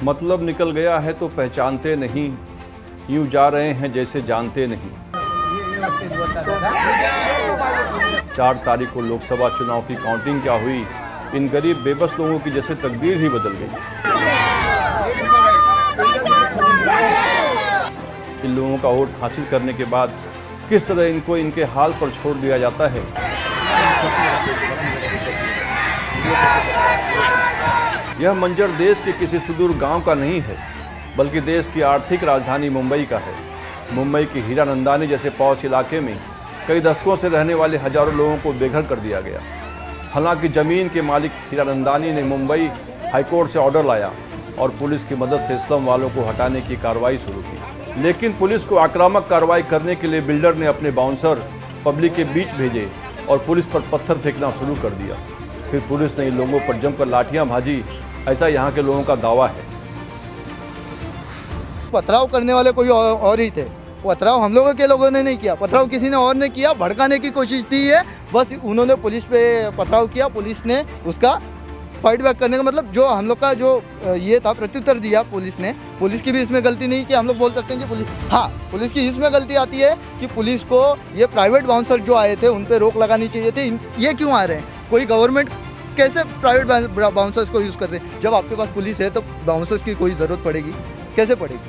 मतलब निकल गया है तो पहचानते नहीं, यूं जा रहे हैं जैसे जानते नहीं। 4 तारीख को लोकसभा चुनाव की काउंटिंग क्या हुई, इन गरीब बेबस लोगों की जैसे तकदीर ही बदल गई। इन लोगों का वोट हासिल करने के बाद किस तरह इनको इनके हाल पर छोड़ दिया जाता है। यह मंजर देश के किसी सुदूर गांव का नहीं है, बल्कि देश की आर्थिक राजधानी मुंबई का है। मुंबई के हीरानंदानी जैसे पॉश इलाके में कई दशकों से रहने वाले हजारों लोगों को बेघर कर दिया गया। हालांकि जमीन के मालिक हीरानंदानी ने मुंबई हाईकोर्ट से ऑर्डर लाया और पुलिस की मदद से स्लम वालों को हटाने की कार्रवाई शुरू की। लेकिन पुलिस को आक्रामक कार्रवाई करने के लिए बिल्डर ने अपने बाउंसर पब्लिक के बीच भेजे और पुलिस पर पत्थर फेंकना शुरू कर दिया। फिर पुलिस ने इन लोगों पर जमकर लाठियां भाजी, ऐसा यहाँ के लोगों का दावा है। पथराव करने वाले कोई और ही थे। पथराव हम लोगों के लोगों ने नहीं किया, पथराव किसी ने और ने किया, भड़काने की कोशिश थी है। बस उन्होंने पुलिस पे पथराव किया, पुलिस ने उसका फाइट बैक करने का मतलब जो हम लोग का जो ये था प्रत्युत्तर दिया पुलिस ने। पुलिस की भी इसमें गलती नहीं कि हम लोग बोल सकते हैं कि पुलिस, हाँ पुलिस की इसमें गलती आती है कि पुलिस को ये प्राइवेट बाउंसर जो आए थे उन पर रोक लगानी चाहिए थी। ये क्यों आ रहे हैं? कोई गवर्नमेंट कैसे प्राइवेट बाउंसर्स को यूज़ करते हैं? जब आपके पास पुलिस है तो बाउंसर्स की कोई ज़रूरत पड़ेगी? कैसे पड़ेगी?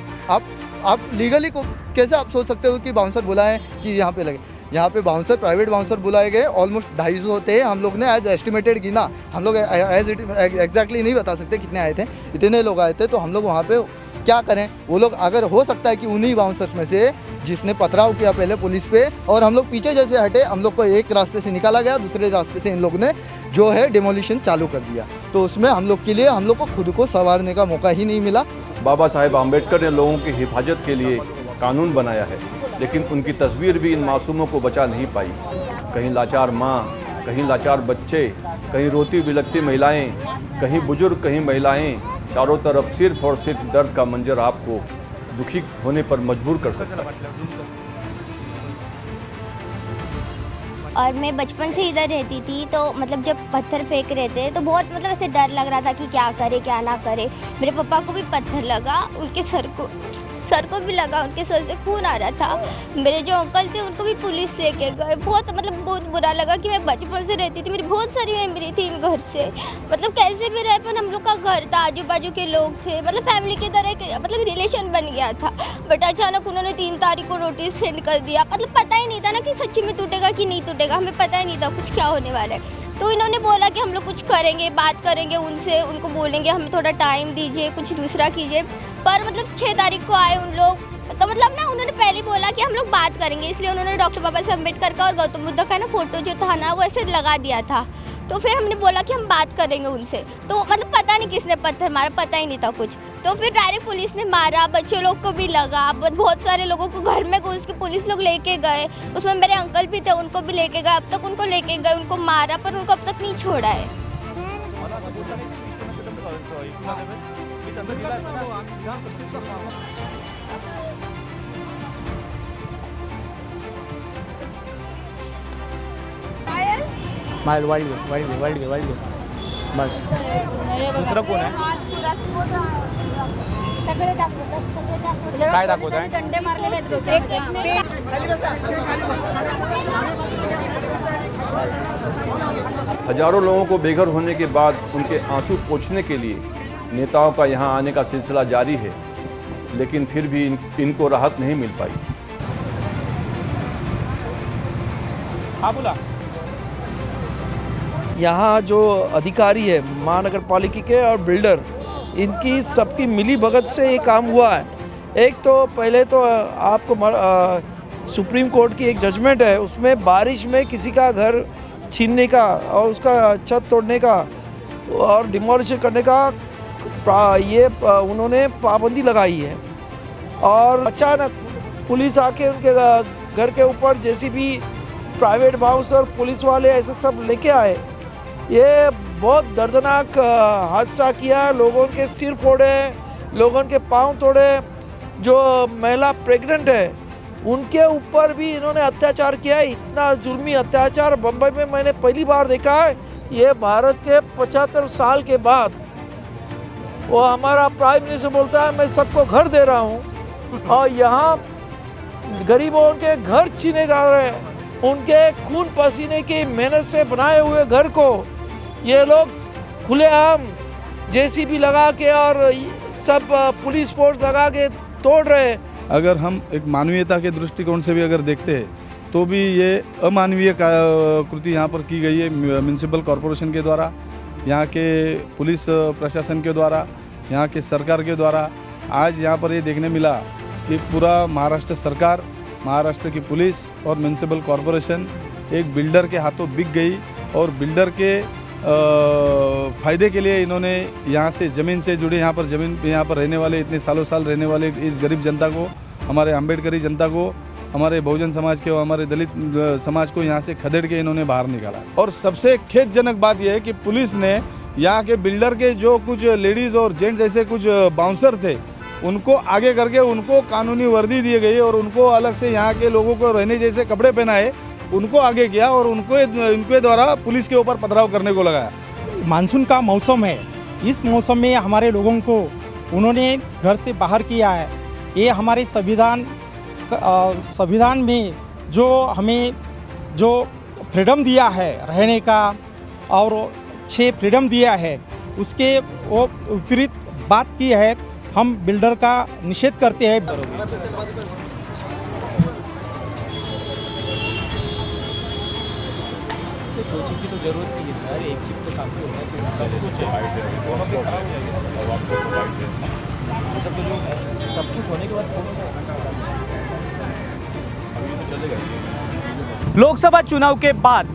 आप लीगली को कैसे आप सोच सकते हो कि बाउंसर बुलाएं कि यहाँ पे लगे? यहाँ पे बाउंसर प्राइवेट बाउंसर बुलाए गए, ऑलमोस्ट 250 होते हैं। हम लोग ने एज एस्टिमेटेड गिना, हम लोग एज एग्जैक्टली नहीं बता सकते कितने आए थे, इतने लोग आए थे। तो हम लोग वहाँ पे क्या करें? वो लोग अगर हो सकता है कि उन्हीं बाउंसर्स में से जिसने पथराव किया पहले पुलिस पे, और हम लोग पीछे जैसे हटे, हम लोग को एक रास्ते से निकाला गया, दूसरे रास्ते से इन लोगों ने जो है डिमोलिशन चालू कर दिया। तो उसमें हम लोग के लिए हम लोग को खुद को संवारने का मौका ही नहीं मिला। बाबा साहेब आम्बेडकर ने लोगों की हिफाजत के लिए कानून बनाया है, लेकिन उनकी तस्वीर भी इन मासूमों को बचा नहीं पाई। कहीं लाचार माँ, कहीं लाचार बच्चे, कहीं रोती बिलखती महिलाएं, कहीं बुजुर्ग, कहीं महिलाएं। चारों तरफ सिर्फ और सिर्फ दर्द का मंजर आपको दुखी होने पर मजबूर कर सकता है। और मैं बचपन से इधर रहती थी, तो मतलब जब पत्थर फेंक रहे थे तो बहुत मतलब ऐसे डर लग रहा था कि क्या करे क्या ना करे। मेरे पापा को भी पत्थर लगा, उनके सर को भी लगा, उनके सर से खून आ रहा था। मेरे जो अंकल थे उनको भी पुलिस लेके गए। बहुत बुरा लगा कि मैं बचपन से रहती थी, मेरी बहुत सारी मेमोरी थी इन घर से। मतलब कैसे भी रहे, पर हम लोग का घर था, आजू बाजू के लोग थे, मतलब फैमिली की तरह मतलब रिलेशन बन गया था। बट अचानक उन्होंने 3 तारीख को नोटिस सेंड कर दिया। मतलब पता ही नहीं था ना कि सच्ची में टूटेगा कि नहीं टूटेगा, हमें पता ही नहीं था कुछ क्या होने वाला है। तो इन्होंने बोला कि हम लोग कुछ करेंगे, बात करेंगे उनसे, उनको बोलेंगे हमें थोड़ा टाइम दीजिए, कुछ दूसरा कीजिए। पर मतलब 6 तारीख को आए उन लोग, तो मतलब ना उन्होंने पहले बोला कि हम लोग बात करेंगे, इसलिए उन्होंने डॉक्टर बाबा साहब अम्बेडकर का और गौतम बुद्ध का ना फोटो जो था ना वो ऐसे लगा दिया था। तो फिर हमने बोला कि हम बात करेंगे उनसे। तो मतलब पता नहीं किसने पत्थर मारा, पता ही नहीं था कुछ। तो फिर डायरेक्ट पुलिस ने मारा, बच्चे लोग को भी लगा, बहुत सारे लोगों को घर में घुस के पुलिस लोग लेके गए। उसमें मेरे अंकल भी थे, उनको भी लेके गए, अब तक उनको लेके गए, उनको मारा, पर उनको अब तक नहीं छोड़ा है। वाइल्ड बस दुसरं कोण आहे काय दाखवत आहे? दंडे मारलेले आहेत रोजचे। हजारों लोगों को बेघर होने के बाद उनके आंसू पोंछने के लिए नेताओं का यहाँ आने का सिलसिला जारी है, लेकिन फिर भी इनको राहत नहीं मिल पाई। हाँ बोला। यहाँ जो अधिकारी है महानगर पालिका के और बिल्डर, इनकी सबकी मिली भगत से ये काम हुआ है। एक तो पहले तो आपको सुप्रीम कोर्ट की एक जजमेंट है, उसमें बारिश में किसी का घर छीनने का और उसका छत तोड़ने का और डिमोलिशन करने का ये उन्होंने पाबंदी लगाई है। और अचानक पुलिस आके उनके घर के ऊपर जेसीबी, प्राइवेट बाउंसर, पुलिस वाले ऐसे सब लेके आए। ये बहुत दर्दनाक हादसा किया। लोगों के सिर फोड़े, लोगों के पाँव तोड़े। जो महिला प्रेग्नेंट है उनके ऊपर भी इन्होंने अत्याचार किया। इतना जुल्मी अत्याचार बम्बई में मैंने पहली बार देखा है। ये भारत के 75 साल के बाद वो हमारा प्राइम मिनिस्टर बोलता है मैं सबको घर दे रहा हूँ, और यहाँ गरीबों के घर छीने जा रहे हैं। उनके खून पसीने की मेहनत से बनाए हुए घर को ये लोग खुलेआम जेसीबी लगा के और सब पुलिस फोर्स लगा के तोड़ रहे हैं। अगर हम एक मानवीयता के दृष्टिकोण से भी अगर देखते हैं तो भी ये अमानवीय कृति यहाँ पर की गई है म्यूनिसिपल कॉरपोरेशन के द्वारा, यहाँ के पुलिस प्रशासन के द्वारा, यहाँ के सरकार के द्वारा। आज यहाँ पर ये देखने मिला कि पूरा महाराष्ट्र सरकार, महाराष्ट्र की पुलिस और म्यूनिसिपल कॉरपोरेशन एक बिल्डर के हाथों बिक गई, और बिल्डर के फ़ायदे के लिए इन्होंने यहाँ से ज़मीन से जुड़े, यहाँ पर रहने वाले, इतने सालों साल रहने वाले इस गरीब जनता को, हमारे अम्बेडकरी जनता को, हमारे बहुजन समाज के और हमारे दलित समाज को यहाँ से खदेड़ के इन्होंने बाहर निकाला। और सबसे खेदजनक बात यह है कि पुलिस ने यहाँ के बिल्डर के जो कुछ लेडीज़ और जेंट्स ऐसे कुछ बाउंसर थे, उनको आगे करके उनको कानूनी वर्दी दी गई और उनको अलग से यहाँ के लोगों को रहने जैसे कपड़े पहनाए, उनको आगे किया और उनके द्वारा पुलिस के ऊपर पथराव करने को लगाया। मानसून का मौसम है, इस मौसम में हमारे लोगों को उन्होंने घर से बाहर किया है। ये हमारे संविधान में जो हमें जो फ्रीडम दिया है रहने का और 6 फ्रीडम दिया है, उसके वो विपरीत बात की है। हम बिल्डर का निषेध करते हैं। सोचने की तो जरूरत नहीं है सर, एक चिप तो काफ़ी होगा। सब कुछ होने के बाद लोकसभा चुनाव के बाद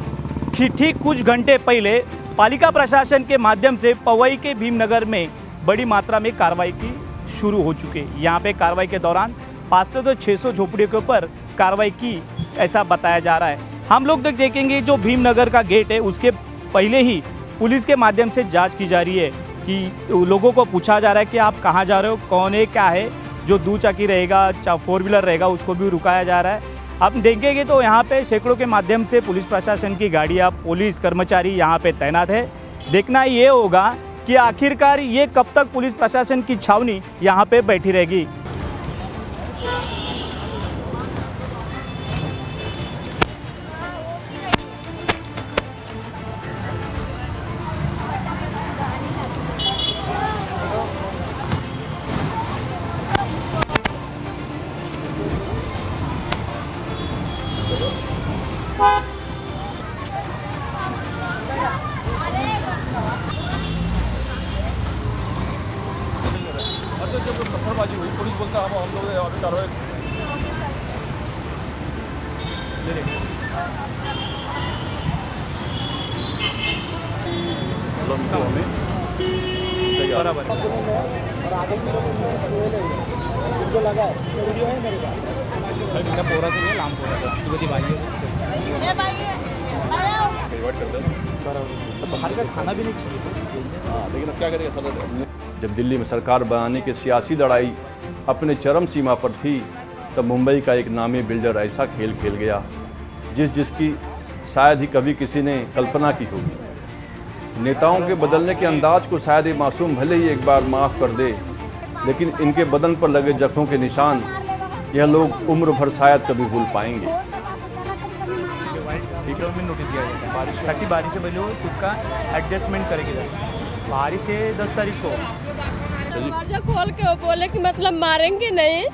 ठीक कुछ घंटे पहले पालिका प्रशासन के माध्यम से पवई के भीमनगर में बड़ी मात्रा में कार्रवाई की शुरू हो चुकी है। यहाँ पे कार्रवाई के दौरान 500 से 600 झोपड़ियों के ऊपर कार्रवाई की, ऐसा बताया जा रहा है। हम लोग तक देखेंगे जो भीमनगर का गेट है उसके पहले ही पुलिस के माध्यम से जांच की जा रही है कि लोगों को पूछा जा रहा है कि आप कहाँ जा रहे हो, कौन है, क्या है। जो 2 चक्की रहेगा, 4 व्हीलर रहेगा, उसको भी रुकाया जा रहा है। आप देखेंगे तो यहाँ पे सैकड़ों के माध्यम से पुलिस प्रशासन की गाड़ियाँ, पुलिस कर्मचारी यहाँ पे तैनात है। देखना ये होगा कि आखिरकार ये कब तक पुलिस प्रशासन की छावनी यहाँ पे बैठी रहेगी। जब पत्थरबाजी हुई, पुलिस बोलता है हम लोग अभी कार्रवाई बराबर बाहर का खाना भी नहीं चाहिए, लेकिन अब क्या करेगा सर। जब दिल्ली में सरकार बनाने की सियासी लड़ाई अपने चरम सीमा पर थी, तब मुंबई का एक नामी बिल्डर ऐसा खेल खेल गया जिसकी शायद ही कभी किसी ने कल्पना की होगी। नेताओं के बदलने के अंदाज को शायद ही मासूम भले ही एक बार माफ़ कर दे, लेकिन इनके बदन पर लगे जख्मों के निशान यह लोग उम्र भर शायद कभी भूल पाएंगे। में नोटिस दिया जाता है बारिश, ताकि बारिश से पहले वो खुद का एडजस्टमेंट करेगी। बारिश है 10 तारीख को। दरवाजा खोल के वो बोले कि मतलब मारेंगे नहीं,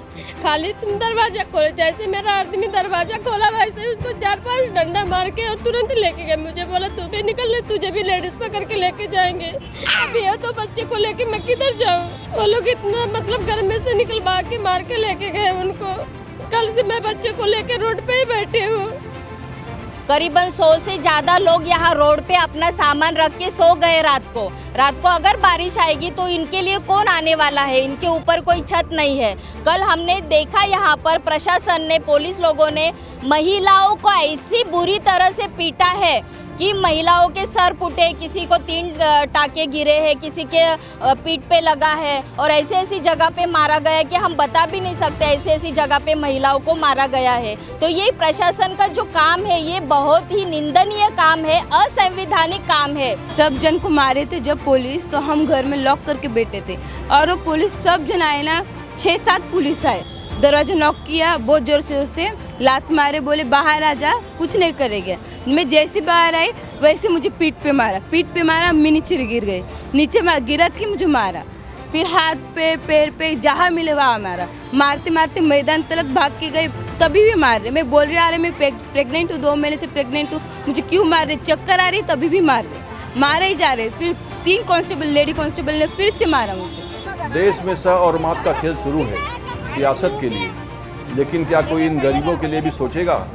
खाली तुम दरवाजा खोलो। जैसे मेरा आदमी दरवाजा खोला वैसे ही उसको 4-5 डंडा मार के और तुरंत लेके गए। मुझे बोला तू भी निकल ले, तुझे भी लेडीज पकड़ के लेके जाएंगे। अभी है तो बच्चे को लेके मैं किधर जाऊँ। वो लोग इतना मतलब घर में से निकलवा के मार के लेके गए उनको। कल से मैं बच्चे को लेके रोड पे ही बैठी हूँ। करीबन 100 से ज़्यादा लोग यहाँ रोड पे अपना सामान रख के सो गए रात को। अगर बारिश आएगी तो इनके लिए कौन आने वाला है, इनके ऊपर कोई छत नहीं है। कल हमने देखा यहाँ पर प्रशासन ने, पुलिस लोगों ने महिलाओं को ऐसी बुरी तरह से पीटा है कि महिलाओं के सर फूटे, किसी को 3 टाके गिरे हैं, किसी के पीठ पे लगा है और ऐसी ऐसी जगह पे मारा गया है कि हम बता भी नहीं सकते ऐसी ऐसी जगह पे महिलाओं को मारा गया है। तो ये प्रशासन का जो काम है ये बहुत ही निंदनीय काम है, असंवैधानिक काम है। सब जन को मारे थे जब पुलिस, तो हम घर में लॉक करके बैठे थे और वो पुलिस सब जन आए ना, 6-7 पुलिस आए, दरवाजा नॉक किया, बहुत जोर शोर से लात मारे, बोले बाहर आ जा, कुछ नहीं करेंगे। मैं जैसे बाहर आई वैसे मुझे पीठ पे मारा, मैं नीचे गिर गई, नीचे गिरा के मुझे मारा, फिर हाथ पे पैर पे जहाँ मिले वहाँ मारा, मारते मारते मैदान तक भाग के गए, तभी भी मार रहे। मैं बोल रही आ रहे मैं प्रेग्नेंट हूँ, 2 महीने से प्रेग्नेंट हूँ, मुझे क्यों मार रहे, चक्कर आ रही, तभी भी मार रहे, मारे ही जा रहे। फिर 3 कांस्टेबल, लेडी कांस्टेबल ने फिर से मारा मुझे। देश में सह और मात का खेल शुरू है सियासत के लिए, लेकिन क्या कोई इन गरीबों के लिए भी सोचेगा?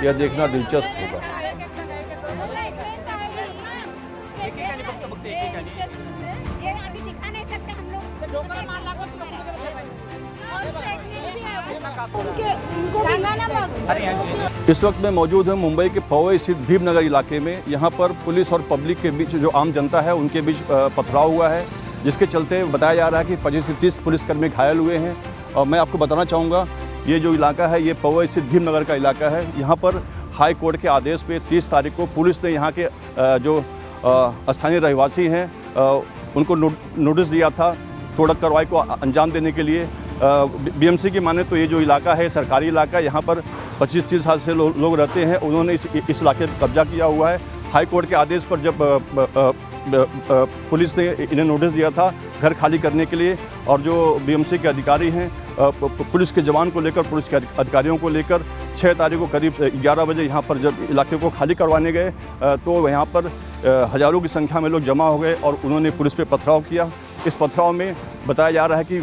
यह देखना दिलचस्प होगा। इस वक्त मैं मौजूद हूँ मुंबई के पवई स्थित भीमनगर इलाके में। यहाँ पर पुलिस और पब्लिक के बीच, जो आम जनता है उनके बीच पथराव हुआ है, जिसके चलते बताया जा रहा है कि 25 से 30 पुलिसकर्मी घायल हुए हैं। और मैं आपको बताना चाहूँगा, ये जो इलाका है ये पवई स्थित भीमनगर का इलाका है। यहाँ पर हाई कोर्ट के आदेश पे 30 तारीख को पुलिस ने यहाँ के जो स्थानीय रहवासी हैं उनको नोटिस दिया था तोड़क कार्रवाई को अंजाम देने के लिए। बीएमसी की माने तो ये जो इलाका है सरकारी इलाका, यहाँ पर 25-30 साल से लोग रहते हैं। उन्होंने इस इलाके पर कब्जा किया हुआ है। हाई कोर्ट के आदेश पर जब पुलिस ने इन्हें नोटिस दिया था घर खाली करने के लिए, और जो बीएमसी के अधिकारी हैं पुलिस के जवान को लेकर, पुलिस के अधिकारियों को लेकर 6 तारीख को करीब 11 बजे यहाँ पर जब इलाके को खाली करवाने गए तो यहाँ पर हज़ारों की संख्या में लोग जमा हो गए और उन्होंने पुलिस पे पथराव किया। इस पथराव में बताया जा रहा है कि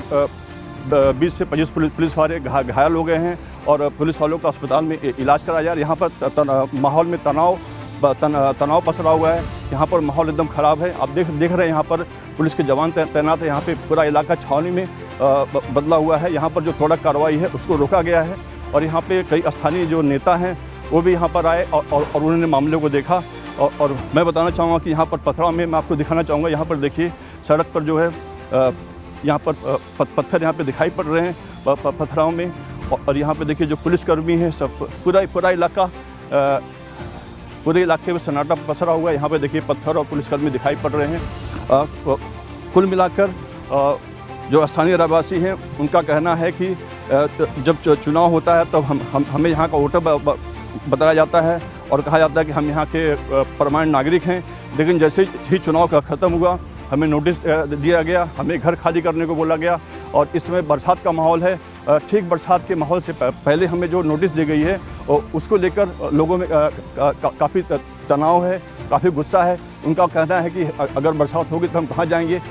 20 से 25 पुलिस वाले घायल हो गए हैं और पुलिस वालों का अस्पताल में इलाज कराया जा रहा है। यहाँ पर माहौल में तनाव पसरा हुआ है। यहाँ पर माहौल एकदम ख़राब है। आप देख रहे हैं यहाँ पर पुलिस के जवान तैनात है। यहाँ पे पूरा इलाका छावनी में बदला हुआ है। यहाँ पर जो तोड़क कार्रवाई है उसको रोका गया है और यहाँ पे कई स्थानीय जो नेता हैं वो भी यहाँ पर आए और उन्होंने मामले को देखा। और मैं बताना चाहूँगा कि यहाँ पर पथराव में मैं आपको दिखाना चाहूँगा, यहाँ पर देखिए सड़क पर जो है यहाँ पर पत्थर यहाँ पे दिखाई पड़ रहे हैं पथराव में। और यहाँ पे देखिए जो पुलिसकर्मी हैं सब पूरा इलाका पूरे इलाके में सन्नाटा पसरा हुआ है। यहाँ पे देखिए पत्थर और पुलिसकर्मी दिखाई पड़ रहे हैं। कुल मिलाकर जो स्थानीय रहवासी हैं उनका कहना है कि जब चुनाव होता है तब हमें यहाँ का वोटर बताया जाता है और कहा जाता है कि हम यहाँ के प्रमाणित नागरिक हैं, लेकिन जैसे ही चुनाव का ख़त्म हुआ हमें नोटिस दिया गया, हमें घर खाली करने को बोला गया। और इस समय बरसात का माहौल है। ठीक बरसात के माहौल से पहले हमें जो नोटिस दी गई है उसको लेकर लोगों में काफ़ी तनाव है, काफ़ी गुस्सा है। उनका कहना है कि अगर बरसात होगी तो हम कहाँ जाएंगे,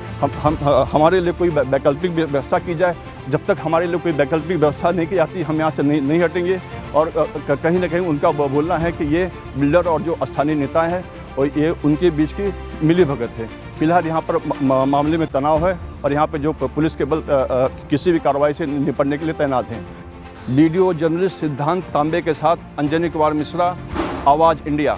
हमारे लिए कोई वैकल्पिक व्यवस्था की जाए। जब तक हमारे लिए कोई वैकल्पिक व्यवस्था नहीं की जाती हम यहाँ से नहीं हटेंगे। और कहीं ना कहीं उनका बोलना है कि ये बिल्डर और जो स्थानीय नेता हैं और ये उनके बीच की मिलीभगत है। फिलहाल यहाँ पर मामले में तनाव है और यहाँ पर जो पुलिस के बल किसी भी कार्रवाई से निपटने के लिए तैनात हैं। वीडियो जर्नलिस्ट सिद्धांत तांबे के साथ अंजनी कुमार मिश्रा, आवाज़ इंडिया।